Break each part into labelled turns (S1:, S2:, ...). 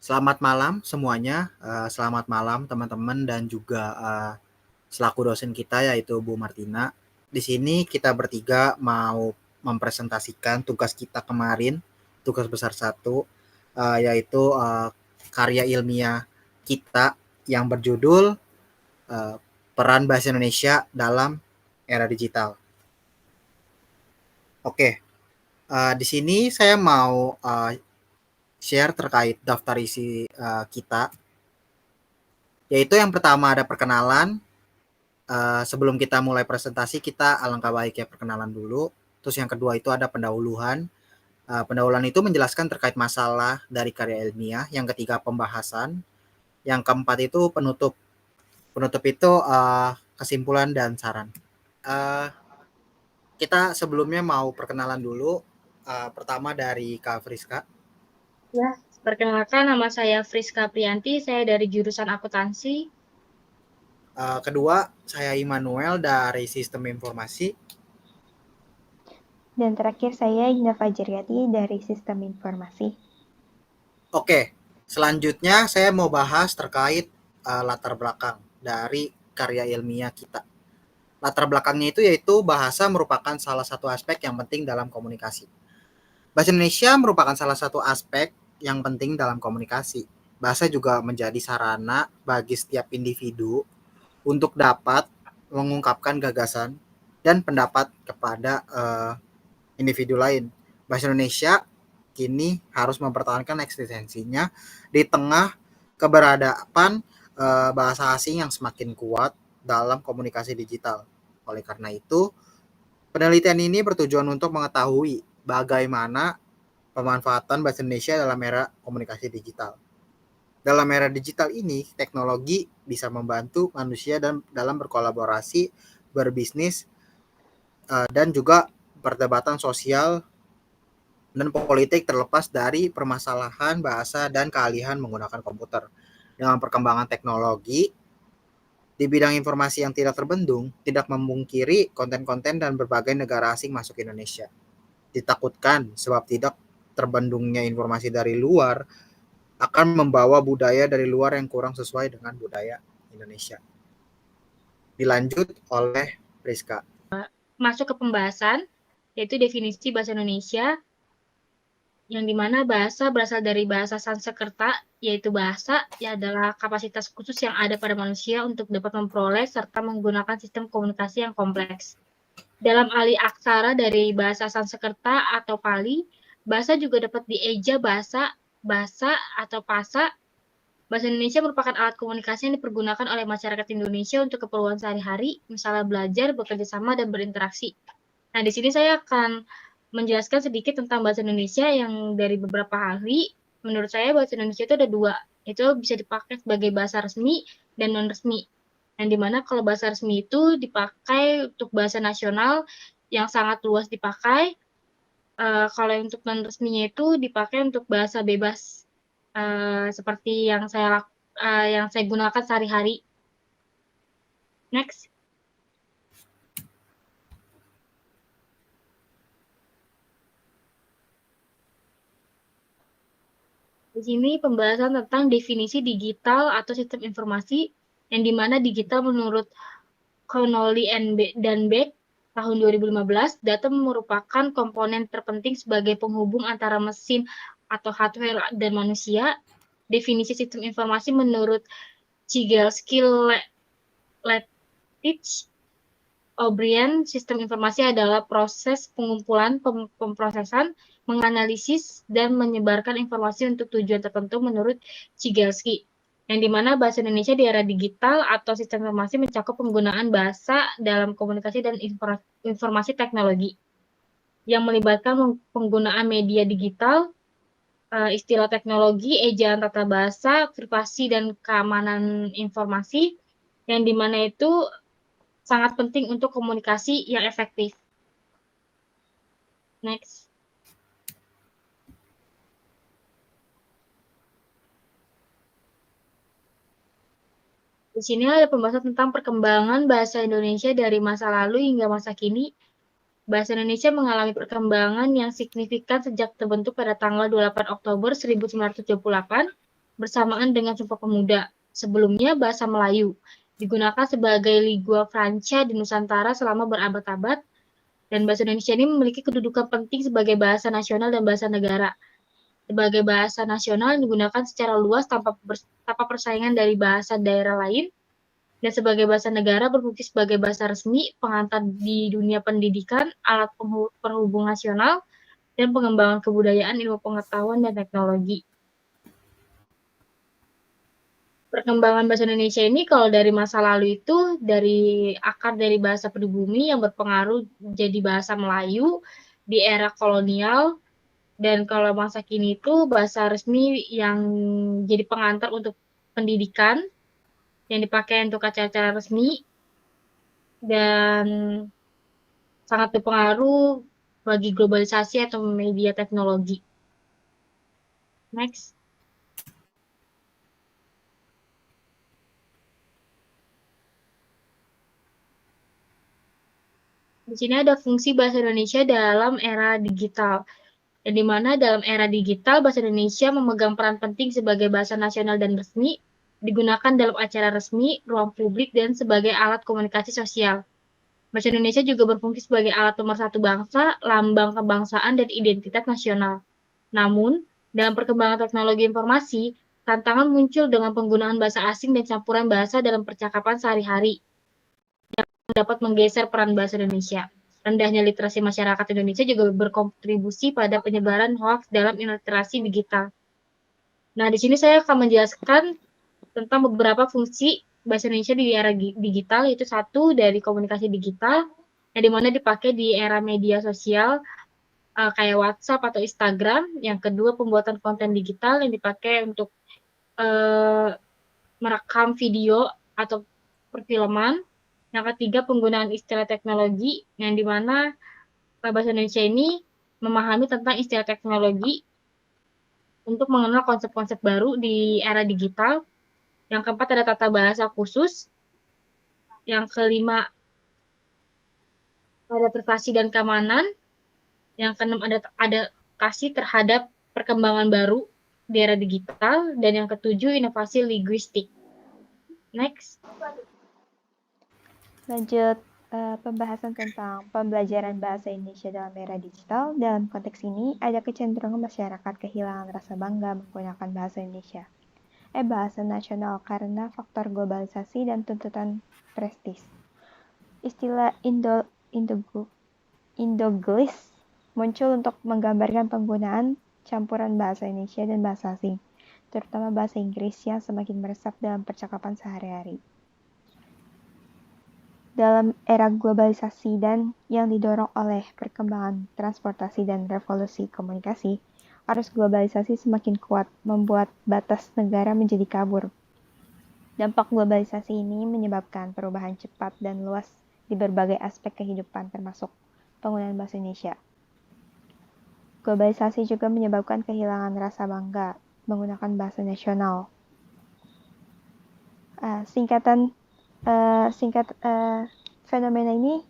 S1: Selamat malam semuanya, selamat malam teman-teman dan juga selaku dosen kita yaitu Bu Martina. Di sini kita bertiga mau mempresentasikan tugas kita kemarin, tugas besar satu, yaitu karya ilmiah kita yang berjudul uh, Peran Bahasa Indonesia dalam Era Digital. Oke, di sini saya mau share terkait daftar isi kita, yaitu yang pertama ada perkenalan. Sebelum kita mulai presentasi, kita alangkah baik ya perkenalan dulu. Terus yang kedua itu ada pendahuluan. Pendahuluan itu menjelaskan terkait masalah dari karya ilmiah. Yang ketiga pembahasan. Yang keempat itu penutup. Penutup itu kesimpulan dan saran. Uh, kita sebelumnya mau perkenalan dulu. Pertama dari Kak Friska.
S2: Ya, perkenalkan nama saya Friska Priyanti, saya dari jurusan akuntansi.
S1: Kedua, saya Immanuel dari Sistem Informasi.
S3: Dan terakhir saya Ina Fajriati dari Sistem Informasi.
S1: Oke, selanjutnya saya mau bahas terkait latar belakang dari karya ilmiah kita. Latar belakangnya itu yaitu bahasa merupakan salah satu aspek yang penting dalam komunikasi. Bahasa Indonesia merupakan salah satu aspek yang penting dalam komunikasi. Bahasa juga menjadi sarana bagi setiap individu untuk dapat mengungkapkan gagasan dan pendapat kepada individu lain. Bahasa Indonesia kini harus mempertahankan eksistensinya di tengah keberadaan bahasa asing yang semakin kuat dalam komunikasi digital. Oleh karena itu, penelitian ini bertujuan untuk mengetahui bagaimana pemanfaatan bahasa Indonesia dalam era komunikasi digital. Dalam era digital ini, teknologi bisa membantu manusia dalam berkolaborasi, berbisnis, dan juga perdebatan sosial dan politik terlepas dari permasalahan bahasa dan keahlian menggunakan komputer. Dengan perkembangan teknologi di bidang informasi yang tidak terbendung, tidak memungkiri konten-konten dan berbagai negara asing masuk Indonesia. Ditakutkan sebab tidak terbendungnya informasi dari luar akan membawa budaya dari luar yang kurang sesuai dengan budaya Indonesia. Dilanjut oleh Rizka.
S2: Masuk ke pembahasan, yaitu definisi bahasa Indonesia, yang dimana bahasa berasal dari bahasa Sanskerta, yaitu bahasa yang adalah kapasitas khusus yang ada pada manusia untuk dapat memperoleh serta menggunakan sistem komunikasi yang kompleks. Dalam alih aksara dari bahasa Sanskerta atau Pali, bahasa juga dapat dieja bahasa, atau pasa. Bahasa Indonesia merupakan alat komunikasi yang dipergunakan oleh masyarakat Indonesia untuk keperluan sehari-hari, misalnya belajar, bekerja sama, dan berinteraksi. Nah, di sini saya akan menjelaskan sedikit tentang bahasa Indonesia yang dari beberapa ahli. Menurut saya bahasa Indonesia itu ada dua, itu bisa dipakai sebagai bahasa resmi dan non-resmi. Yang dimana kalau bahasa resmi itu dipakai untuk bahasa nasional yang sangat luas dipakai. Kalau untuk non-resminya itu dipakai untuk bahasa bebas, seperti yang saya gunakan sehari-hari. Next. Di sini pembahasan tentang definisi digital atau sistem informasi, yang dimana digital menurut Connolly dan Beck tahun 2015, data merupakan komponen terpenting sebagai penghubung antara mesin atau hardware dan manusia. Definisi sistem informasi menurut Cigelski Lettich O'Brien, sistem informasi adalah proses pengumpulan, pemrosesan, menganalisis, dan menyebarkan informasi untuk tujuan tertentu menurut Cigelski. Yang dimana bahasa Indonesia di era digital atau sistem informasi mencakup penggunaan bahasa dalam komunikasi dan informasi teknologi yang melibatkan penggunaan media digital, istilah teknologi, ejaan tata bahasa, privasi, dan keamanan informasi, yang dimana itu sangat penting untuk komunikasi yang efektif. Next. Di sini ada pembahasan tentang perkembangan bahasa Indonesia dari masa lalu hingga masa kini. Bahasa Indonesia mengalami perkembangan yang signifikan sejak terbentuk pada tanggal 28 Oktober 1978 bersamaan dengan Sumpah Pemuda. Sebelumnya bahasa Melayu digunakan sebagai lingua franca di Nusantara selama berabad-abad, dan bahasa Indonesia ini memiliki kedudukan penting sebagai bahasa nasional dan bahasa negara. Sebagai bahasa nasional digunakan secara luas tanpa persaingan dari bahasa daerah lain, dan sebagai bahasa negara berfungsi sebagai bahasa resmi, pengantar di dunia pendidikan, alat penghubung nasional, dan pengembangan kebudayaan, ilmu pengetahuan, dan teknologi. Perkembangan bahasa Indonesia ini kalau dari masa lalu itu dari akar dari bahasa pribumi yang berpengaruh jadi bahasa Melayu di era kolonial, dan kalau masa kini itu bahasa resmi yang jadi pengantar untuk pendidikan yang dipakai untuk acara-acara resmi dan sangat berpengaruh bagi globalisasi atau media teknologi. Next. Di sini ada fungsi bahasa Indonesia dalam era digital. Dan di mana dalam era digital, bahasa Indonesia memegang peran penting sebagai bahasa nasional dan resmi, digunakan dalam acara resmi, ruang publik, dan sebagai alat komunikasi sosial. Bahasa Indonesia juga berfungsi sebagai alat pemersatu bangsa, lambang kebangsaan, dan identitas nasional. Namun, dalam perkembangan teknologi informasi, tantangan muncul dengan penggunaan bahasa asing dan campuran bahasa dalam percakapan sehari-hari yang dapat menggeser peran bahasa Indonesia. Rendahnya literasi masyarakat Indonesia juga berkontribusi pada penyebaran hoaks dalam literasi digital. Nah, di sini saya akan menjelaskan tentang beberapa fungsi bahasa Indonesia di era digital, yaitu satu dari komunikasi digital, yang dimana dipakai di era media sosial kayak WhatsApp atau Instagram. Yang kedua, pembuatan konten digital yang dipakai untuk merekam video atau perfilman. Yang ketiga, penggunaan istilah teknologi, yang dimana bahasa Indonesia ini memahami tentang istilah teknologi untuk mengenal konsep-konsep baru di era digital. Yang keempat, ada tata bahasa khusus. Yang kelima, ada privasi dan keamanan. Yang keenam, ada adaptasi terhadap perkembangan baru di era digital. Dan yang ketujuh, inovasi linguistik. Next.
S3: Lanjut pembahasan tentang pembelajaran bahasa Indonesia dalam era digital. Dalam konteks ini, ada kecenderungan masyarakat kehilangan rasa bangga menggunakan bahasa Indonesia. Bahasa nasional karena faktor globalisasi dan tuntutan prestis. Istilah Indoglis muncul untuk menggambarkan penggunaan campuran bahasa Indonesia dan bahasa asing, terutama bahasa Inggris yang semakin meresap dalam percakapan sehari-hari. Dalam era globalisasi dan yang didorong oleh perkembangan transportasi dan revolusi komunikasi, arus globalisasi semakin kuat, membuat batas negara menjadi kabur. Dampak globalisasi ini menyebabkan perubahan cepat dan luas di berbagai aspek kehidupan, termasuk penggunaan bahasa Indonesia. Globalisasi juga menyebabkan kehilangan rasa bangga menggunakan bahasa nasional. Fenomena ini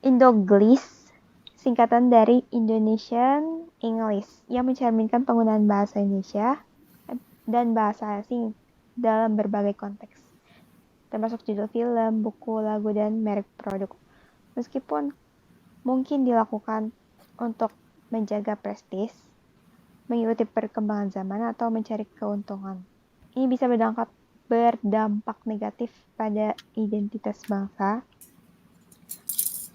S3: Indoglis, singkatan dari Indonesian English, yang mencerminkan penggunaan bahasa Indonesia dan bahasa asing dalam berbagai konteks, termasuk judul film, buku, lagu, dan merek produk. Meskipun mungkin dilakukan untuk menjaga prestis, mengikuti perkembangan zaman, atau mencari keuntungan, ini bisa berdampak negatif pada identitas bangsa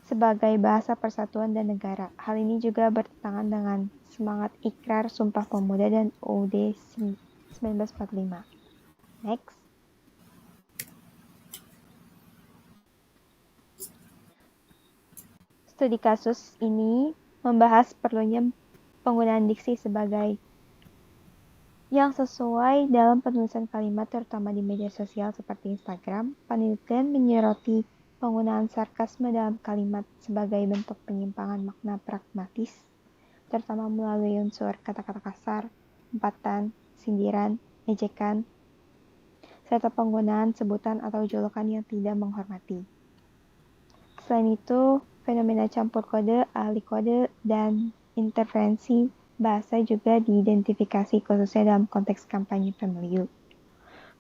S3: sebagai bahasa persatuan dan negara. Hal ini juga bertentangan dengan semangat Ikrar Sumpah Pemuda dan UUD 1945. Next. Studi kasus ini membahas perlunya penggunaan diksi sebagai yang sesuai dalam penulisan kalimat, terutama di media sosial seperti Instagram. Penelitian menyoroti penggunaan sarkasme dalam kalimat sebagai bentuk penyimpangan makna pragmatis, terutama melalui unsur kata-kata kasar, umpatan, sindiran, ejekan, serta penggunaan sebutan atau julukan yang tidak menghormati. Selain itu, Fenomena campur kode, ahli kode, dan intervensi bahasa juga diidentifikasi khususnya dalam konteks kampanye pemilu.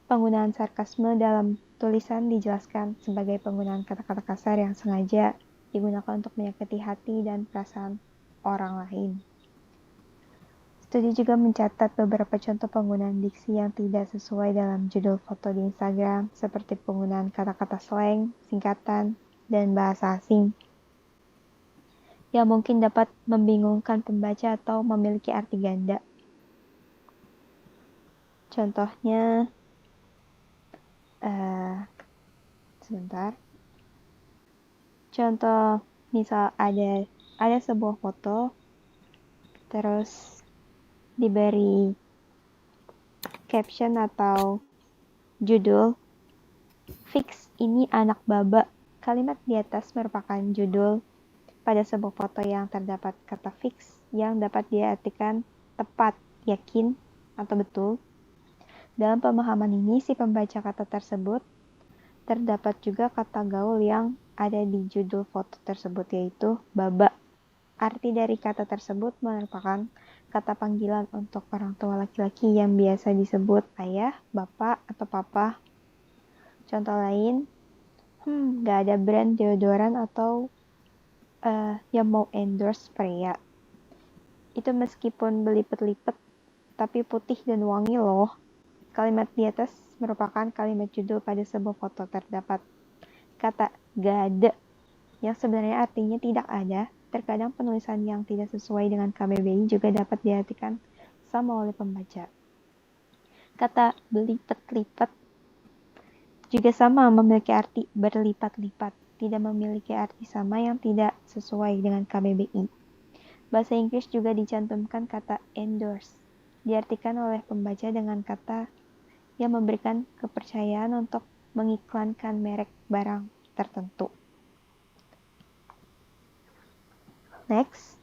S3: Penggunaan sarkasme dalam tulisan dijelaskan sebagai penggunaan kata-kata kasar yang sengaja digunakan untuk menyakiti hati dan perasaan orang lain. Studi juga mencatat beberapa contoh penggunaan diksi yang tidak sesuai dalam judul foto di Instagram, seperti penggunaan kata-kata slang, singkatan, dan bahasa asing, yang mungkin dapat membingungkan pembaca atau memiliki arti ganda. Contohnya, sebentar. Contoh, misal ada sebuah foto, terus diberi caption atau judul, "Fix ini anak baba." Kalimat di atas merupakan judul pada sebuah foto yang terdapat kata fix yang dapat diartikan tepat, yakin, atau betul. Dalam pemahaman ini, si pembaca kata tersebut terdapat juga kata gaul yang ada di judul foto tersebut, yaitu baba. Arti dari kata tersebut merupakan kata panggilan untuk orang tua laki-laki yang biasa disebut ayah, bapak, atau papa. Contoh lain, gak ada brand deodoran atau yang mau endorse pria. Itu meskipun belipet-lipet, tapi putih dan wangi loh. Kalimat di atas merupakan kalimat judul pada sebuah foto. Terdapat kata gak ada yang sebenarnya artinya tidak ada. Terkadang penulisan yang tidak sesuai dengan KBBI juga dapat diartikan sama oleh pembaca. Kata belipet-lipet juga sama memiliki arti berlipat-lipat, tidak memiliki arti sama yang tidak sesuai dengan KBBI. Bahasa Inggris juga dicantumkan kata endorse, diartikan oleh pembaca dengan kata yang memberikan kepercayaan untuk mengiklankan merek barang tertentu. Next.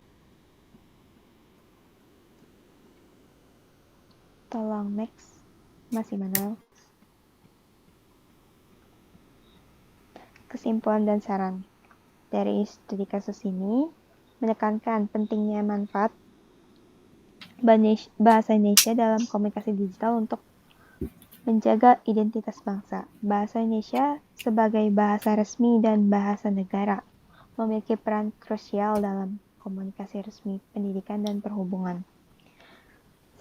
S3: Tolong next, Mas Immanuel. Kesimpulan dan saran dari studi kasus ini menekankan pentingnya manfaat bahasa Indonesia dalam komunikasi digital untuk menjaga identitas bangsa. Bahasa Indonesia sebagai bahasa resmi dan bahasa negara memiliki peran krusial dalam komunikasi resmi, pendidikan, dan perhubungan.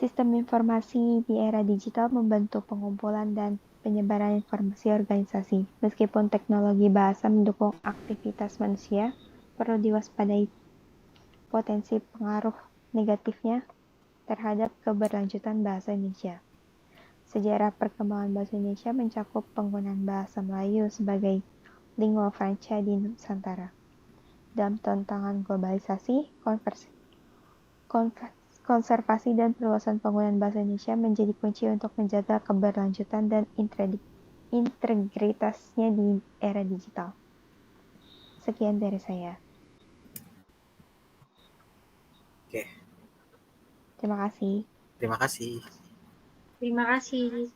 S3: Sistem informasi di era digital membantu pengumpulan dan penyebaran informasi organisasi. Meskipun teknologi bahasa mendukung aktivitas manusia, perlu diwaspadai potensi pengaruh negatifnya terhadap keberlanjutan bahasa Indonesia. Sejarah perkembangan bahasa Indonesia mencakup penggunaan bahasa Melayu sebagai lingua franca di Nusantara. Dalam tantangan globalisasi, konservasi dan perluasan penggunaan bahasa Indonesia menjadi kunci untuk menjaga keberlanjutan dan integritasnya di era digital. Sekian dari saya.
S1: Oke.
S3: Terima kasih.
S1: Terima kasih.
S2: Terima kasih.